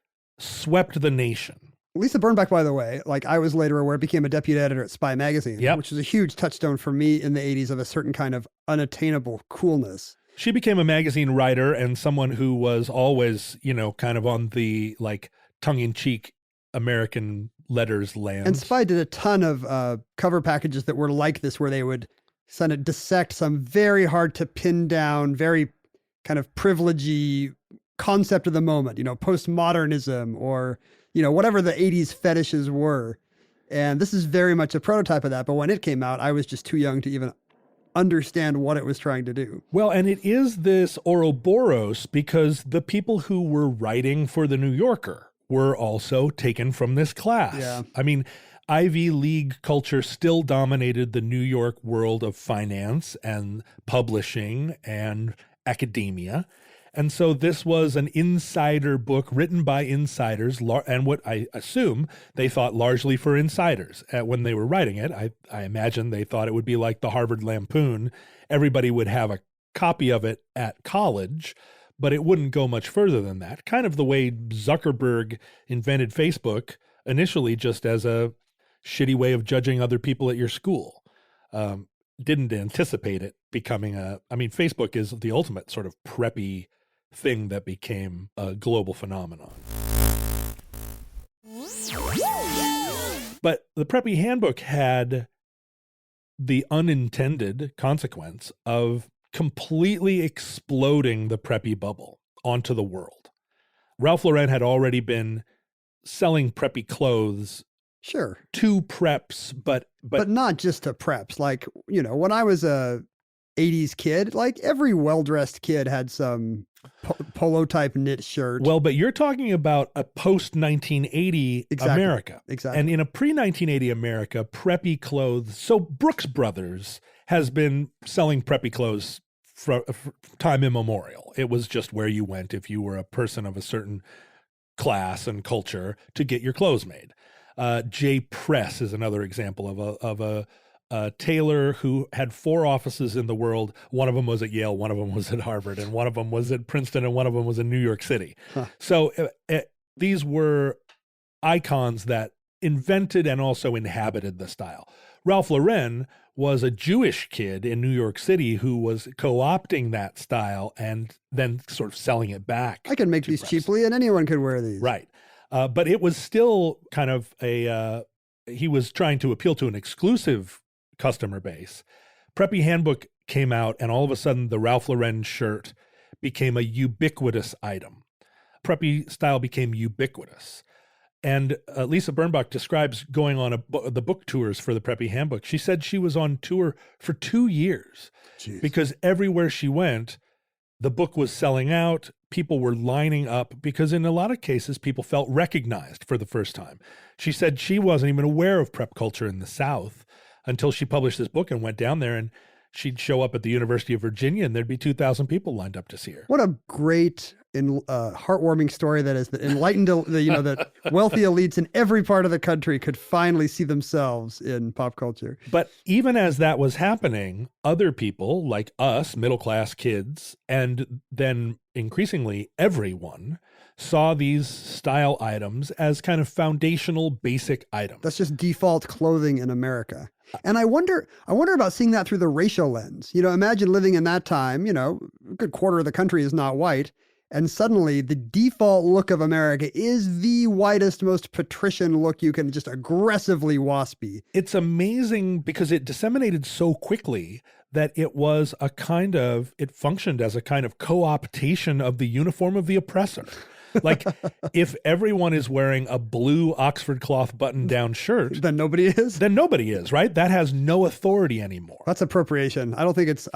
swept the nation. Lisa Birnbach, by the way, like I was later aware, became a deputy editor at Spy Magazine, which was a huge touchstone for me in the 80s of a certain kind of unattainable coolness. She became a magazine writer and someone who was always, you know, kind of on the like tongue-in-cheek American letters land. And Spy did a ton of cover packages that were like this, where they would kind of dissect some very hard to pin down, very kind of privilegey concept of the moment, you know, postmodernism or, you know, whatever the 80s fetishes were. And this is very much a prototype of that. But when it came out, I was just too young to even understand what it was trying to do. Well, and it is this Ouroboros because the people who were writing for the New Yorker were also taken from this class. Yeah. I mean, Ivy League culture still dominated the New York world of finance and publishing and academia. And so this was an insider book written by insiders, and what I assume they thought largely for insiders. When they were writing it, I imagine they thought it would be like the Harvard Lampoon. Everybody would have a copy of it at college, but it wouldn't go much further than that. Kind of the way Zuckerberg invented Facebook initially just as a shitty way of judging other people at your school. Didn't anticipate it becoming Facebook is the ultimate sort of preppy thing that became a global phenomenon. But the Preppy Handbook had the unintended consequence of completely exploding the preppy bubble onto the world. Ralph Lauren had already been selling preppy clothes Sure. to preps, but not just to preps. Like, when I was a 80s kid, like every well-dressed kid had some polo type knit shirt. Well, but you're talking about a post 1980 America. Exactly. And in a pre 1980 America, preppy clothes. So Brooks Brothers has been selling preppy clothes for time immemorial. It was just where you went if you were a person of a certain class and culture to get your clothes made. J. Press is another example of a tailor who had 4 offices in the world. One of them was at Yale, one of them was at Harvard, and one of them was at Princeton, and one of them was in New York City. Huh. So these were icons that invented and also inhabited the style. Ralph Lauren was a Jewish kid in New York City who was co-opting that style and then sort of selling it back. I can make these cheaply and anyone could wear these. Right. But it was still kind of he was trying to appeal to an exclusive customer base. Preppy Handbook came out, and all of a sudden the Ralph Lauren shirt became a ubiquitous item. Preppy style became ubiquitous. And Lisa Birnbach describes going on the book tours for the Preppy Handbook. She said she was on tour for 2 years. Jeez. Because everywhere she went, the book was selling out. People were lining up because in a lot of cases, people felt recognized for the first time. She said she wasn't even aware of prep culture in the South until she published this book and went down there, and she'd show up at the University of Virginia and there'd be 2,000 people lined up to see her. What a great heartwarming story that is, that enlightened, that wealthy elites in every part of the country could finally see themselves in pop culture. But even as that was happening, other people like us, middle-class kids, and then increasingly everyone, saw these style items as kind of foundational basic items. That's just default clothing in America. And I wonder about seeing that through the racial lens. Imagine living in that time, a good quarter of the country is not white. And suddenly the default look of America is the whitest, most patrician look you can, just aggressively waspy. It's amazing because it disseminated so quickly that it functioned as a kind of co-optation of the uniform of the oppressor. Like, if everyone is wearing a blue Oxford cloth button-down shirt, then nobody is. Then nobody is, right? That has no authority anymore. That's appropriation. I don't think it's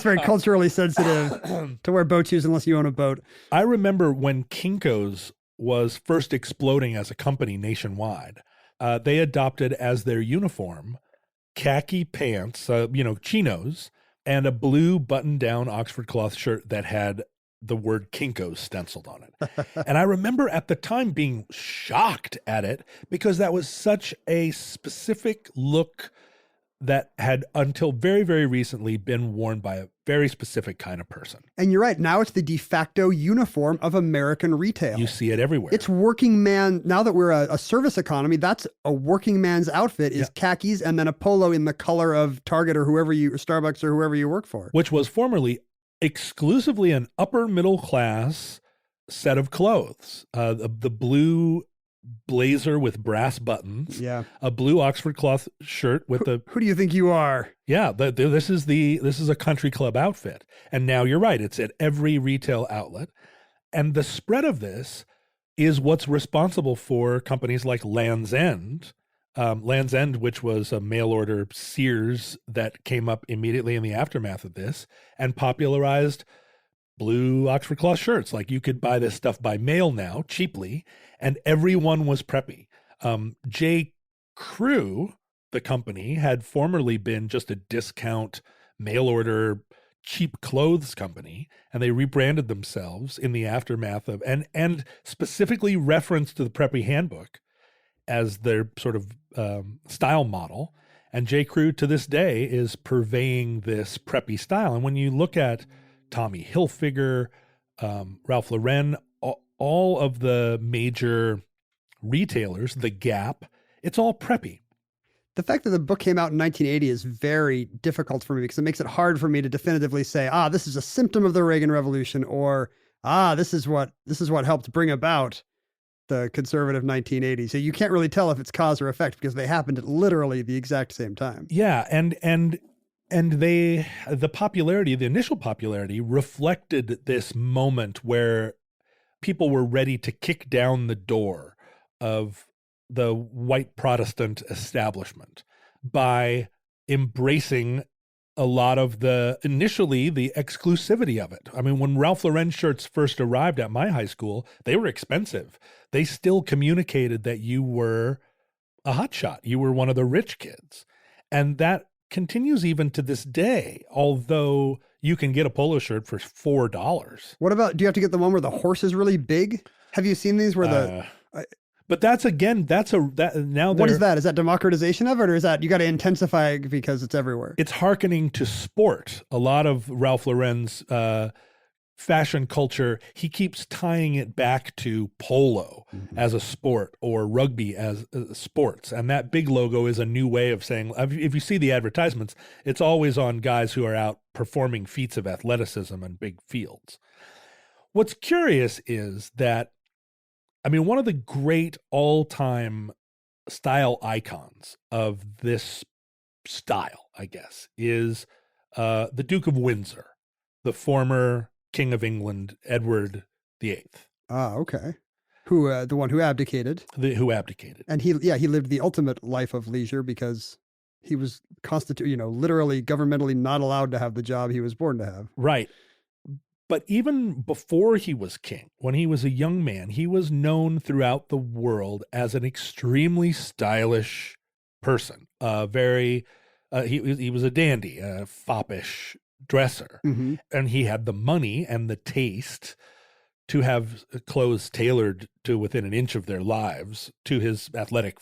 very culturally sensitive to wear boat shoes unless you own a boat. I remember when Kinko's was first exploding as a company nationwide. They adopted as their uniform khaki pants, chinos, and a blue button-down Oxford cloth shirt that had the word Kinko stenciled on it. And I remember at the time being shocked at it because that was such a specific look that had until very, very recently been worn by a very specific kind of person. And you're right. Now it's the de facto uniform of American retail. You see it everywhere. It's working man. Now that we're a service economy, that's a working man's outfit is khakis and then a polo in the color of Target or Starbucks or whoever you work for. Which was formerly exclusively an upper middle class set of clothes. The blue blazer with brass buttons, a blue Oxford cloth shirt with who do you think you are? Yeah, this is a country club outfit. And now you're right, it's at every retail outlet. And the spread of this is what's responsible for companies like Land's End. Land's End, which was a mail order Sears that came up immediately in the aftermath of this and popularized blue Oxford cloth shirts. Like, you could buy this stuff by mail now cheaply, and everyone was preppy. J. Crew, the company, had formerly been just a discount mail order cheap clothes company, and they rebranded themselves in the aftermath of and specifically referenced to the Preppy Handbook as their sort of style model. And J. Crew to this day is purveying this preppy style. And when you look at Tommy Hilfiger, Ralph Lauren, all of the major retailers, the Gap, it's all preppy. The fact that the book came out in 1980 is very difficult for me because it makes it hard for me to definitively say, this is a symptom of the Reagan Revolution, or this is what helped bring about the conservative 1980s. So you can't really tell if it's cause or effect because they happened at literally the exact same time. Yeah, and the popularity, the initial popularity, reflected this moment where people were ready to kick down the door of the white Protestant establishment by embracing a lot of initially the exclusivity of it. I mean, when Ralph Lauren shirts first arrived at my high school, they were expensive. They still communicated that you were a hotshot. You were one of the rich kids. And that continues even to this day, although you can get a polo shirt for $4. What about, do you have to get the one where the horse is really big? Have you seen these where but that's now what is that? Is that democratization of it, or is that you got to intensify it because it's everywhere? It's hearkening to sport. A lot of Ralph Lauren's fashion culture, he keeps tying it back to polo as a sport or rugby as sports. And that big logo is a new way of saying, if you see the advertisements, it's always on guys who are out performing feats of athleticism in big fields. What's curious is that, I mean, one of the great all-time style icons of this style, I guess, is the Duke of Windsor, the former King of England, Edward VIII. Ah, okay. Who the one who abdicated? Who abdicated, and he lived the ultimate life of leisure because he was literally governmentally not allowed to have the job he was born to have. Right. But even before he was king, when he was a young man, he was known throughout the world as an extremely stylish person. He was a dandy, a foppish dresser. Mm-hmm. And he had the money and the taste to have clothes tailored to within an inch of their lives to his athletic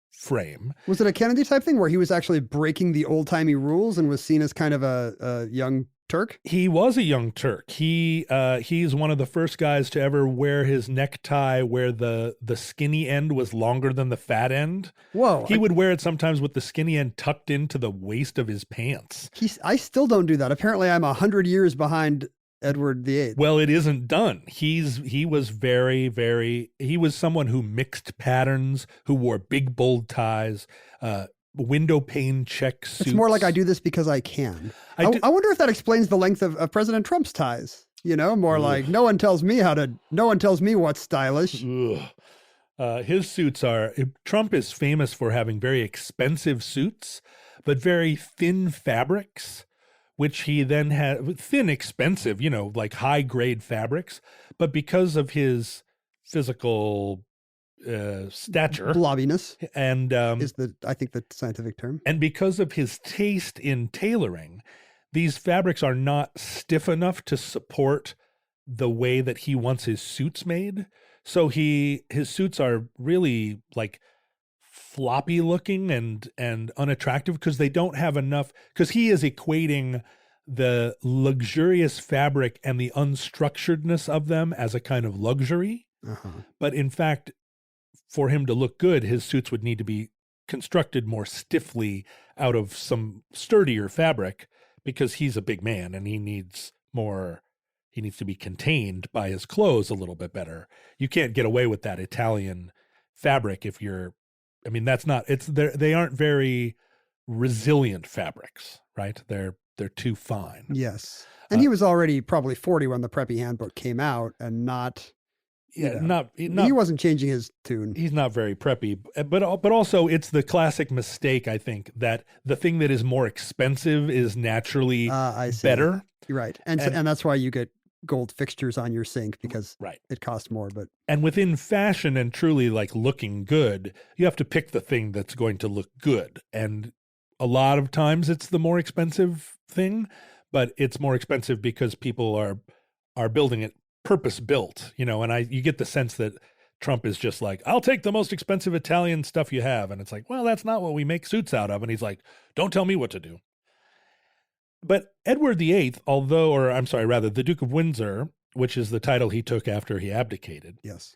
frame. Was it a Kennedy type thing where he was actually breaking the old-timey rules and was seen as kind of a young Turk? He was a young Turk. He's one of the first guys to ever wear his necktie where the skinny end was longer than the fat end. Whoa. He would wear it sometimes with the skinny end tucked into the waist of his pants. I still don't do that. Apparently I'm 100 years behind Edward VIII. Well, it isn't done. He was very, very, he was someone who mixed patterns, who wore big, bold ties, window pane check suits. It's more like I do this because I can. I wonder if that explains the length of President Trump's ties. More like no one tells me what's stylish. His suits Trump is famous for having very expensive suits, but very thin fabrics, which he then had expensive, like high grade fabrics. But because of his physical stature, blobbiness, and is I think the scientific term, and because of his taste in tailoring, these fabrics are not stiff enough to support the way that he wants his suits made. So his suits are really like floppy looking and unattractive because they don't have enough, because he is equating the luxurious fabric and the unstructuredness of them as a kind of luxury. But in fact, for him to look good, his suits would need to be constructed more stiffly out of some sturdier fabric because he's a big man and he needs to be contained by his clothes a little bit better. You can't get away with that Italian fabric they aren't very resilient fabrics, right? They're too fine. Yes. And he was already probably 40 when the Preppy Handbook came out and he wasn't changing his tune. He's not very preppy, but also it's the classic mistake, I think, that the thing that is more expensive is naturally better. Right. And that's why you get gold fixtures on your sink because it costs more. And within fashion and truly like looking good, you have to pick the thing that's going to look good. And a lot of times it's the more expensive thing, but it's more expensive because people are building it purpose built, and you get the sense that Trump is just like, I'll take the most expensive Italian stuff you have. And it's like, well, that's not what we make suits out of. And he's like, don't tell me what to do. But Edward VIII, the Duke of Windsor, which is the title he took after he abdicated, Yes.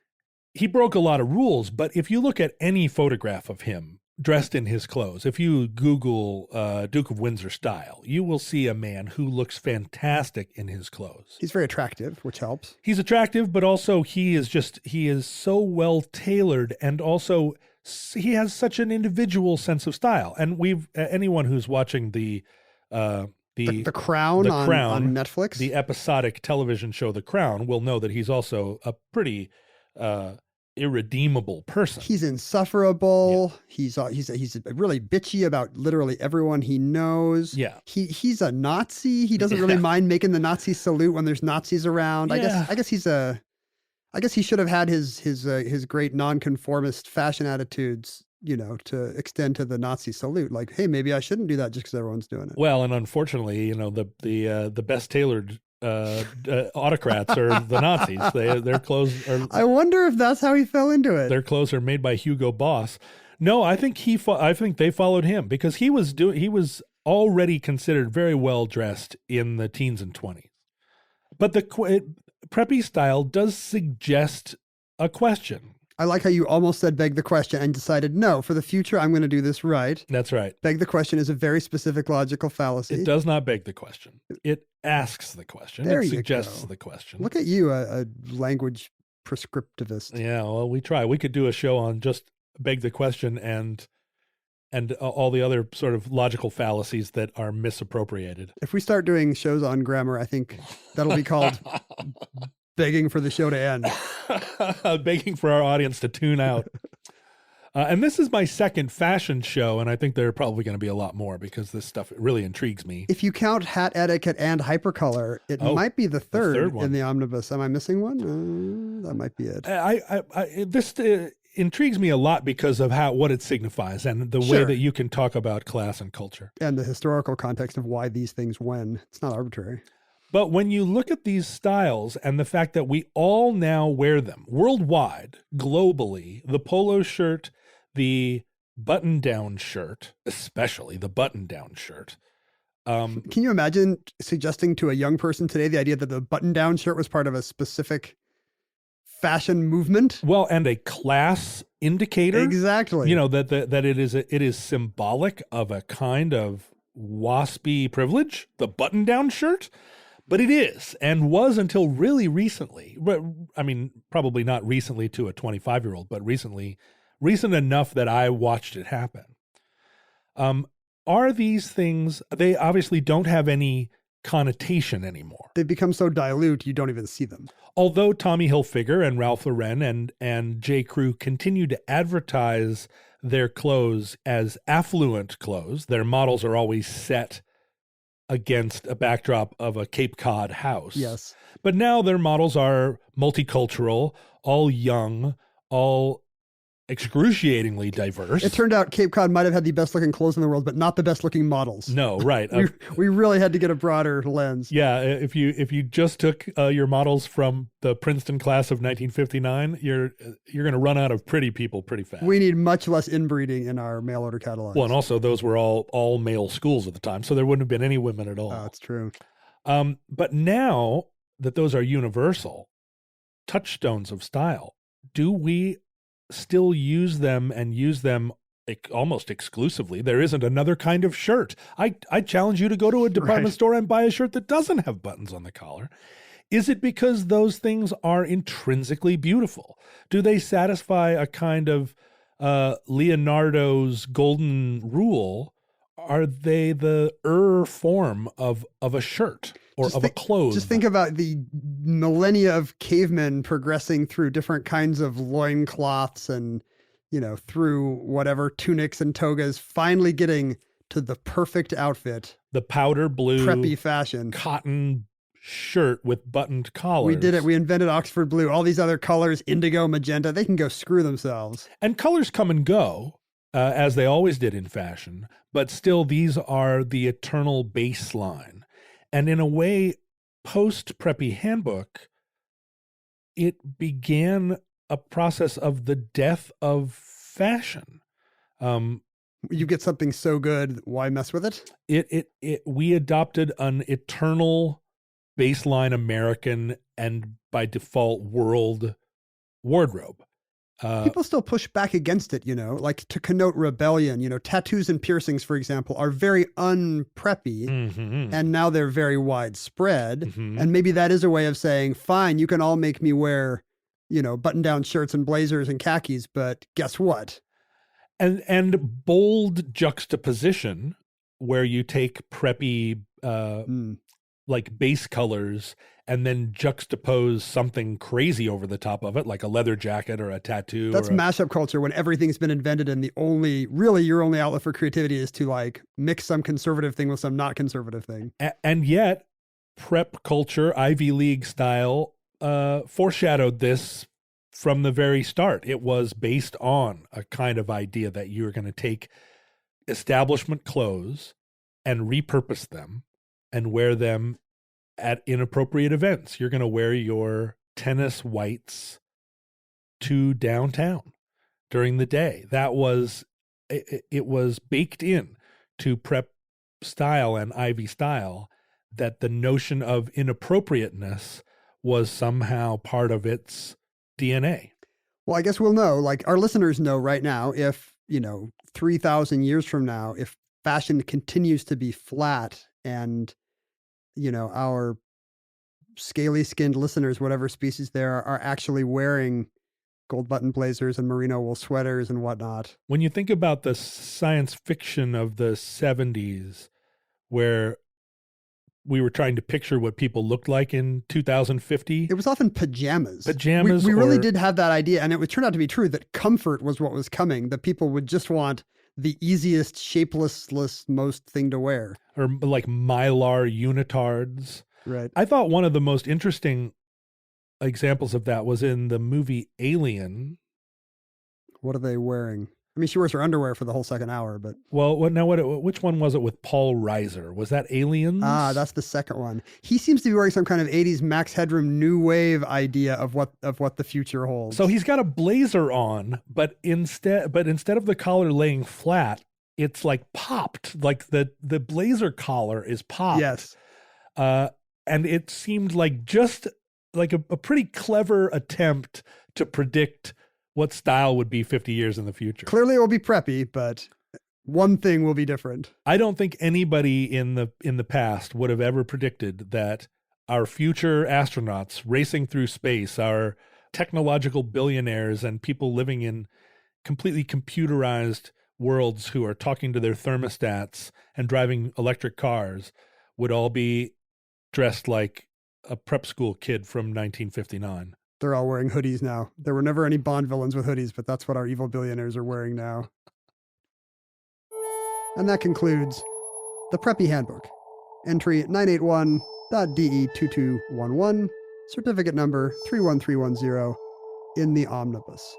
he broke a lot of rules. But if you look at any photograph of him dressed in his clothes, if you Google Duke of Windsor style, you will see a man who looks fantastic in his clothes. He's very attractive, which helps. He's attractive, but also he is so well tailored, and also he has such an individual sense of style. And anyone who's watching the Crown on Netflix, the episodic television show The Crown, will know that he's also a pretty irredeemable person. He's insufferable. Yeah. He's really bitchy about literally everyone he knows. Yeah. He's a Nazi. He doesn't really mind making the Nazi salute when there's Nazis around. Yeah. I guess he should have had his great nonconformist fashion attitudes, to extend to the Nazi salute. Like, hey, maybe I shouldn't do that just because everyone's doing it. Well, and unfortunately, the best tailored autocrats are the Nazis. Their clothes are. I wonder if that's how he fell into it. Their clothes are made by Hugo Boss. No, I think they followed him because he was already considered very well dressed in the teens and 20s. But the preppy style does suggest a question. I like how you almost said beg the question and decided, no, for the future, I'm going to do this right. That's right. Beg the question is a very specific logical fallacy. It does not beg the question. It asks the question. There it you suggests go. the question. Look at you, a language prescriptivist. Yeah, well, we try. We could do a show on just beg the question and all the other sort of logical fallacies that are misappropriated. If we start doing shows on grammar, I think that'll be called begging for the show to end. Begging for our audience to tune out. And this is my second fashion show, and I think there are probably going to be a lot more because this stuff really intrigues me. If you count hat etiquette and hypercolor, it might be the third one in the omnibus. Am I missing one? That might be it. This intrigues me a lot because of what it signifies and the way that you can talk about class and culture. And the historical context of why these things when. It's not arbitrary. But when you look at these styles and the fact that we all now wear them worldwide, globally, the polo shirt, the button-down shirt, especially the button-down shirt. Can you imagine suggesting to a young person today the idea that the button-down shirt was part of a specific fashion movement? Well, and a class indicator. Exactly. That it is symbolic of a kind of waspy privilege, the button-down shirt. But it is, and was until really recently. I mean, probably not recently to a 25-year-old, but recent enough that I watched it happen. Are these things, they obviously don't have any connotation anymore. They become so dilute, you don't even see them. Although Tommy Hilfiger and Ralph Lauren and J. Crew continue to advertise their clothes as affluent clothes, their models are always set against a backdrop of a Cape Cod house. Yes. But now their models are multicultural, all young, all excruciatingly diverse. It turned out Cape Cod might have had the best looking clothes in the world, but not the best looking models. No, right. We really had to get a broader lens. Yeah, if you just took your models from the Princeton class of 1959, you're going to run out of pretty people pretty fast. We need much less inbreeding in our mail order catalogs. Well, and also those were all male schools at the time, so there wouldn't have been any women at all. Oh, that's true. But now that those are universal touchstones of style, do we still use them and use them almost exclusively? There isn't another kind of shirt. I challenge you to go to a department store and buy a shirt that doesn't have buttons on the collar. Is it because those things are intrinsically beautiful? Do they satisfy a kind of Leonardo's golden rule? Are they the form of a shirt or of a clothes? Just think about the millennia of cavemen progressing through different kinds of loincloths and, through whatever tunics and togas, finally getting to the perfect outfit. The powder blue, preppy fashion. Cotton shirt with buttoned collars. We did it. We invented Oxford blue. All these other colors, indigo, magenta, they can go screw themselves. And colors come and go. As they always did in fashion, but still these are the eternal baseline. And in a way, post-Preppy Handbook, it began a process of the death of fashion. You get something so good, why mess with it? We adopted an eternal baseline American and by default world wardrobe. People still push back against it, like to connote rebellion. Tattoos and piercings, for example, are very unpreppy, and now they're very widespread. And maybe that is a way of saying, fine, you can all make me wear, button-down shirts and blazers and khakis, but guess what? And bold juxtaposition where you take preppy like base colors and then juxtapose something crazy over the top of it, like a leather jacket or a tattoo. That's mashup culture, when everything's been invented and your only outlet for creativity is to like mix some conservative thing with some not conservative thing. And yet prep culture, Ivy League style, foreshadowed this from the very start. It was based on a kind of idea that you were going to take establishment clothes and repurpose them and wear them at inappropriate events. You're going to wear your tennis whites to downtown during the day. That was, it was baked in to prep style and Ivy style that the notion of inappropriateness was somehow part of its DNA. Well, I guess we'll know, like our listeners know right now, if, 3,000 years from now, if fashion continues to be flat and, our scaly skinned listeners, whatever species they are actually wearing gold button blazers and merino wool sweaters and whatnot. When you think about the science fiction of the 70s, where we were trying to picture what people looked like in 2050. It was often pajamas. Pajamas. We really did have that idea, and it would turn out to be true that comfort was what was coming. That people would just want the easiest, shapeless, most thing to wear. Or like Mylar unitards. Right. I thought one of the most interesting examples of that was in the movie Alien. What are they wearing? I mean, she wears her underwear for the whole second hour, but... Well, which one was it with Paul Reiser? Was that Aliens? Ah, that's the second one. He seems to be wearing some kind of 80s Max Headroom new wave idea of what the future holds. So he's got a blazer on, but instead of the collar laying flat, it's like popped. Like the blazer collar is popped. Yes. And it seemed like just like a pretty clever attempt to predict what style would be 50 years in the future. Clearly it will be preppy, but one thing will be different. I don't think anybody in the past would have ever predicted that our future astronauts racing through space, our technological billionaires and people living in completely computerized worlds who are talking to their thermostats and driving electric cars would all be dressed like a prep school kid from 1959. They're all wearing hoodies now. There were never any Bond villains with hoodies, but that's what our evil billionaires are wearing now. And that concludes the Preppy Handbook. Entry 981.DE2211, certificate number 31310, in the omnibus.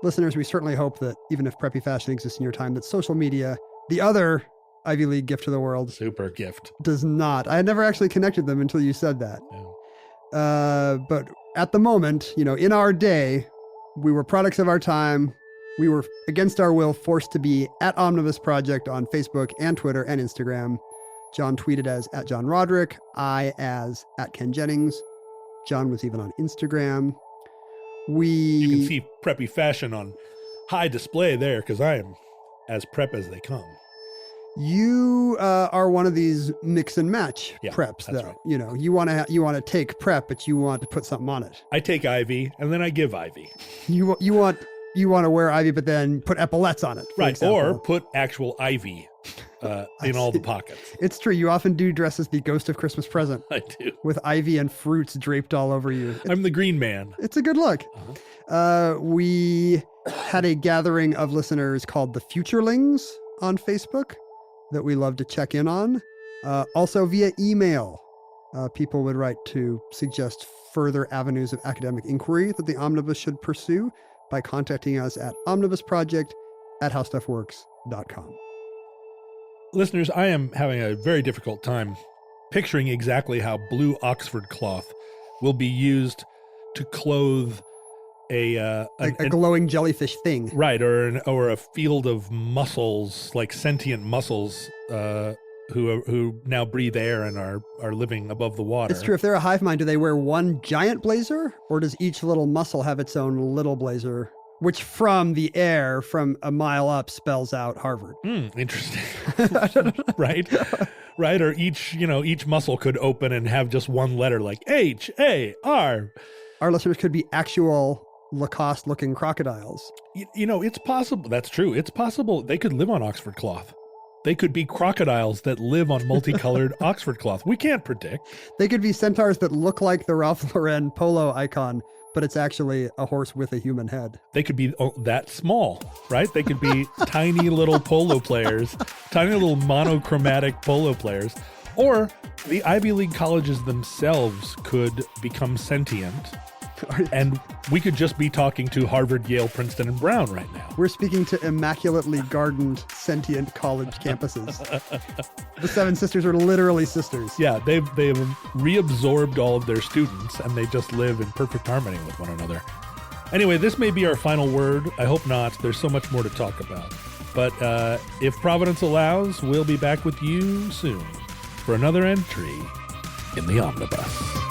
Listeners, we certainly hope that even if preppy fashion exists in your time, that social media, the other Ivy League gift to the world, super gift, does not. I had never actually connected them until you said that. Yeah. But at the moment, in our day, we were products of our time. We were, against our will, forced to be at Omnibus Project on Facebook and Twitter and Instagram. John tweeted as @JohnRoderick, I as @KenJennings. John was even on Instagram. You can see preppy fashion on high display there because I am as prep as they come. You are one of these mix and match preps, though. Right. You want to take prep, but you want to put something on it. I take Ivy and then I give Ivy. You want to wear Ivy, but then put epaulets on it, right? Example. Or put actual Ivy in all the pockets. It's true. You often do dress as the ghost of Christmas present. I do, with ivy and fruits draped all over you. I'm the green man. It's a good look. We had a gathering of listeners called the Futurelings on Facebook that we love to check in on. Also via email, people would write to suggest further avenues of academic inquiry that the Omnibus should pursue by contacting us at omnibusproject@howstuffworks.com. Listeners, I am having a very difficult time picturing exactly how blue Oxford cloth will be used to clothe a glowing jellyfish thing. right, or a field of mussels, like sentient mussels, who now breathe air and are living above the water. It's true. If they're a hive mind, do they wear one giant blazer, or does each little mussel have its own little blazer, which from the air from a mile up spells out Harvard? Interesting. Right. Or each mussel could open and have just one letter, like H-A-R. Our listeners could be actual Lacoste-looking crocodiles. It's possible. That's true. It's possible they could live on Oxford cloth. They could be crocodiles that live on multicolored Oxford cloth. We can't predict. They could be centaurs that look like the Ralph Lauren polo icon, but it's actually a horse with a human head. They could be that small, right? They could be tiny little polo players, tiny little monochromatic polo players. Or the Ivy League colleges themselves could become sentient. And we could just be talking to Harvard, Yale, Princeton, and Brown right now. We're speaking to immaculately gardened, sentient college campuses. The Seven Sisters are literally sisters. Yeah, they've reabsorbed all of their students, and they just live in perfect harmony with one another. Anyway, this may be our final word. I hope not. There's so much more to talk about. But if Providence allows, we'll be back with you soon for another entry in the Omnibus.